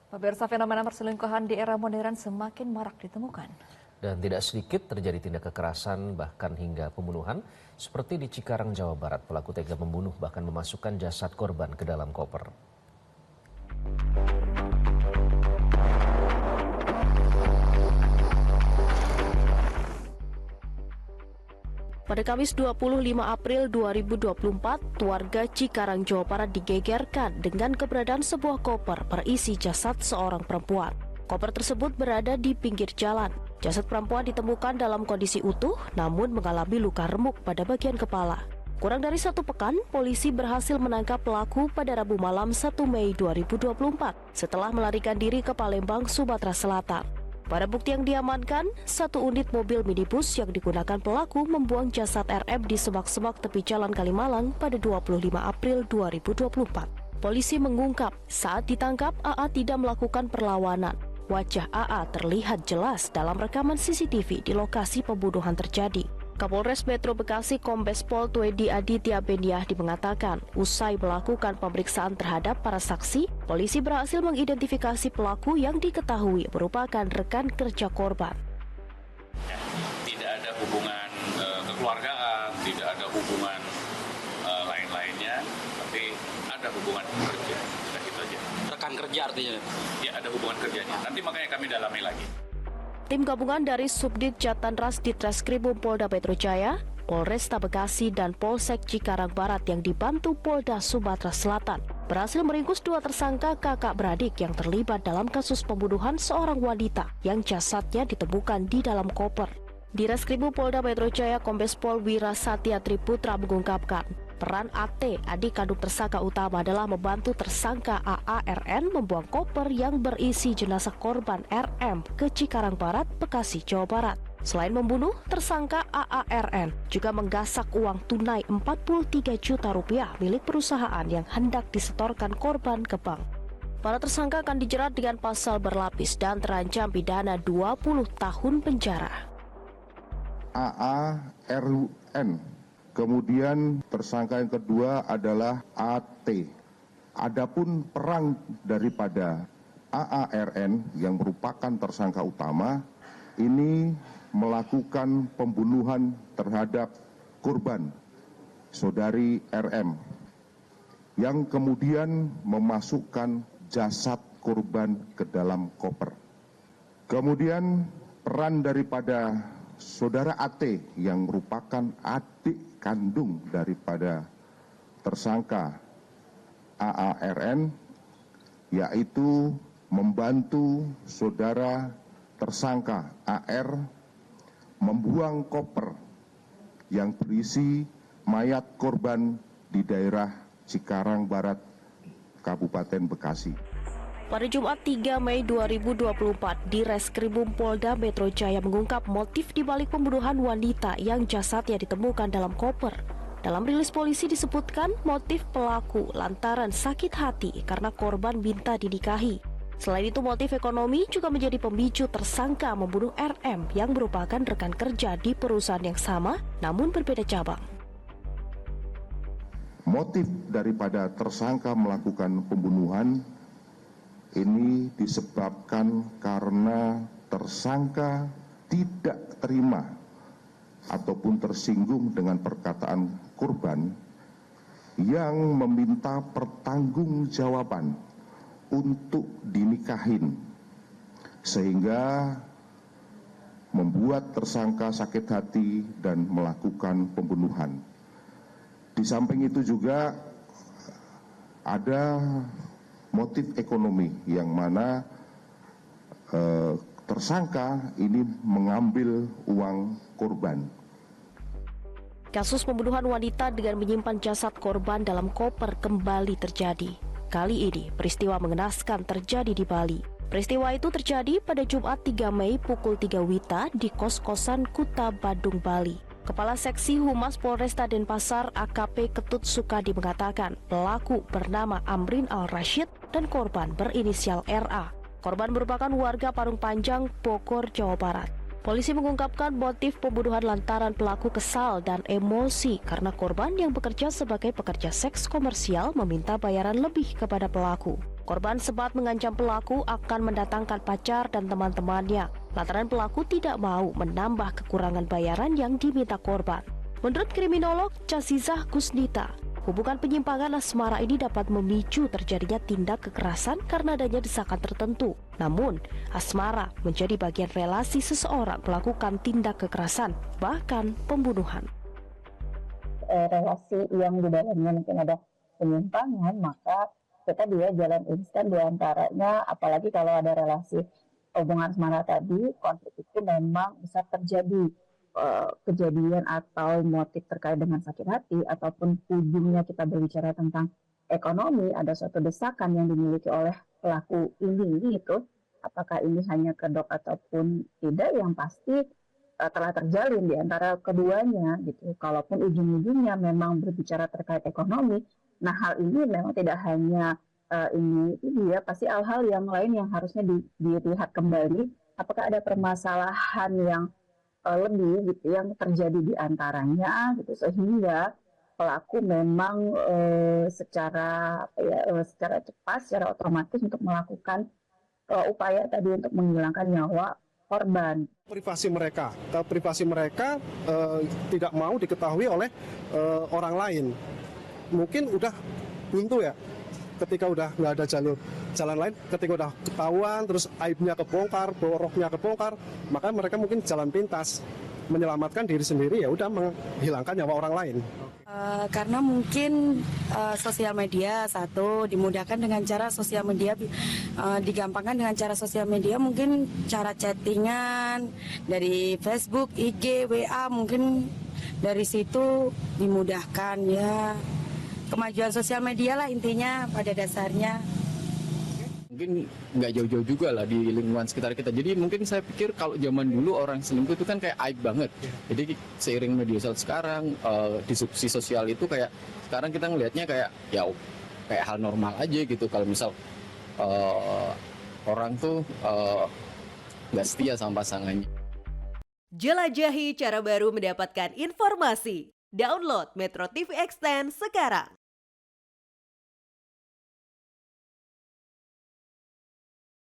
Pemirsa, fenomena perselingkuhan di era modern semakin marak ditemukan. Dan tidak sedikit terjadi tindak kekerasan bahkan hingga pembunuhan. Seperti di Cikarang, Jawa Barat, pelaku tega membunuh bahkan memasukkan jasad korban ke dalam koper. Pada Kamis 25 April 2024, warga Cikarang, Jawa Barat digegerkan dengan keberadaan sebuah koper berisi jasad seorang perempuan. Koper tersebut berada di pinggir jalan. Jasad perempuan ditemukan dalam kondisi utuh, namun mengalami luka remuk pada bagian kepala. Kurang dari 1 pekan, polisi berhasil menangkap pelaku pada Rabu malam 1 Mei 2024 setelah melarikan diri ke Palembang, Sumatera Selatan. Pada bukti yang diamankan, 1 unit mobil minibus yang digunakan pelaku membuang jasad RM di semak-semak tepi jalan Kalimalang pada 25 April 2024. Polisi mengungkap saat ditangkap AA tidak melakukan perlawanan. Wajah AA terlihat jelas dalam rekaman CCTV di lokasi pembunuhan terjadi. Kapolres Metro Bekasi Kombes Pol Twedi Aditya Beniah mengatakan, usai melakukan pemeriksaan terhadap para saksi, polisi berhasil mengidentifikasi pelaku yang diketahui merupakan rekan kerja korban. Tidak ada hubungan kekeluargaan, tidak ada hubungan lain-lainnya, tapi ada hubungan kerja. Sudah itu aja. Rekan kerja artinya? Ya, ada hubungan kerjanya. Nanti makanya kami dalami lagi. Tim gabungan dari Subdit Jatanras Ditreskrimum Polda Metro Jaya, Polresta Bekasi, dan Polsek Cikarang Barat yang dibantu Polda Sumatera Selatan berhasil meringkus 2 tersangka kakak beradik yang terlibat dalam kasus pembunuhan seorang wanita yang jasadnya ditemukan di dalam koper. Di Reskrimum Polda Metro Jaya, Kombes Pol Wira Satya Triputra mengungkapkan, peran AT, adik kandung tersangka utama, adalah membantu tersangka AARN membuang koper yang berisi jenazah korban RM ke Cikarang Barat, Bekasi, Jawa Barat. Selain membunuh, tersangka AARN juga menggasak uang tunai 43 juta rupiah milik perusahaan yang hendak disetorkan korban ke bank. Para tersangka akan dijerat dengan pasal berlapis dan terancam pidana 20 tahun penjara. AARN. Kemudian tersangka yang kedua adalah AT. Adapun peran daripada AARN yang merupakan tersangka utama ini melakukan pembunuhan terhadap korban saudari RM yang kemudian memasukkan jasad korban ke dalam koper. Kemudian peran daripada saudara AT yang merupakan adik kandung daripada tersangka AARN, yaitu membantu saudara tersangka AR membuang koper yang berisi mayat korban di daerah Cikarang Barat, Kabupaten Bekasi. Pada Jumat 3 Mei 2024, di Reskrimum Polda Metro Jaya mengungkap motif dibalik pembunuhan wanita yang jasadnya ditemukan dalam koper. Dalam rilis polisi disebutkan motif pelaku lantaran sakit hati karena korban minta dinikahi. Selain itu, motif ekonomi juga menjadi pemicu tersangka membunuh RM yang merupakan rekan kerja di perusahaan yang sama namun berbeda cabang. Motif daripada tersangka melakukan pembunuhan ini disebabkan karena tersangka tidak terima ataupun tersinggung dengan perkataan korban yang meminta pertanggungjawaban untuk dinikahin, sehingga membuat tersangka sakit hati dan melakukan pembunuhan. Di samping itu juga ada motif ekonomi yang mana tersangka ini mengambil uang korban. Kasus pembunuhan wanita dengan menyimpan jasad korban dalam koper kembali terjadi. Kali ini peristiwa mengenaskan terjadi di Bali. Peristiwa itu terjadi pada Jumat 3 Mei pukul 3 WITA di kos-kosan Kuta Badung, Bali. Kepala Seksi Humas Polresta Denpasar AKP Ketut Sukadi mengatakan pelaku bernama Amrin Al-Rashid dan korban berinisial RA. Korban merupakan warga Parung Panjang, Bogor, Jawa Barat. Polisi mengungkapkan motif pembunuhan lantaran pelaku kesal dan emosi karena korban yang bekerja sebagai pekerja seks komersial meminta bayaran lebih kepada pelaku. Korban sempat mengancam pelaku akan mendatangkan pacar dan teman-temannya lantaran pelaku tidak mau menambah kekurangan bayaran yang diminta korban. Menurut kriminolog Casizah Kusnita, hubungan penyimpangan asmara ini dapat memicu terjadinya tindak kekerasan karena adanya desakan tertentu. Namun, asmara menjadi bagian relasi seseorang melakukan tindak kekerasan, bahkan pembunuhan. Relasi yang di dalamnya mungkin ada penyimpangan, maka kita dia jalan instan diantaranya, apalagi kalau ada relasi hubungan asmara tadi, konflik itu memang bisa terjadi kejadian atau motif terkait dengan sakit hati, ataupun ujungnya kita berbicara tentang ekonomi, ada suatu desakan yang dimiliki oleh pelaku ini gitu. Apakah ini hanya kedok ataupun tidak, yang pasti telah terjalin di antara keduanya gitu. Kalaupun ujung-ujungnya memang berbicara terkait ekonomi, nah hal ini memang tidak hanya ini ya, pasti hal-hal yang lain yang harusnya dilihat kembali. Apakah ada permasalahan yang lebih gitu yang terjadi di antaranya gitu, sehingga pelaku memang secara cepat, secara otomatis untuk melakukan upaya tadi untuk menghilangkan nyawa korban. Privasi mereka tidak mau diketahui oleh orang lain. Mungkin udah buntu ya, ketika udah nggak ada jalan lain, ketika udah ketahuan, terus aibnya kebongkar, boroknya kebongkar, maka mereka mungkin jalan pintas menyelamatkan diri sendiri, ya udah menghilangkan nyawa orang lain. Karena mungkin sosial media satu dimudahkan dengan cara sosial media, digampangkan dengan cara sosial media, mungkin cara chattingan dari Facebook, IG, WA, mungkin dari situ dimudahkan ya. Kemajuan sosial media lah intinya pada dasarnya. Mungkin nggak jauh-jauh juga lah di lingkungan sekitar kita. Jadi mungkin saya pikir kalau zaman dulu orang selingkuh itu kan kayak aib banget. Jadi seiring media sosial sekarang, disrupsi sosial itu kayak sekarang kita ngelihatnya kayak ya kayak hal normal aja gitu. Kalau misal orang tuh nggak setia sama pasangannya. Jelajahi cara baru mendapatkan informasi. Download Metro TV Extend sekarang.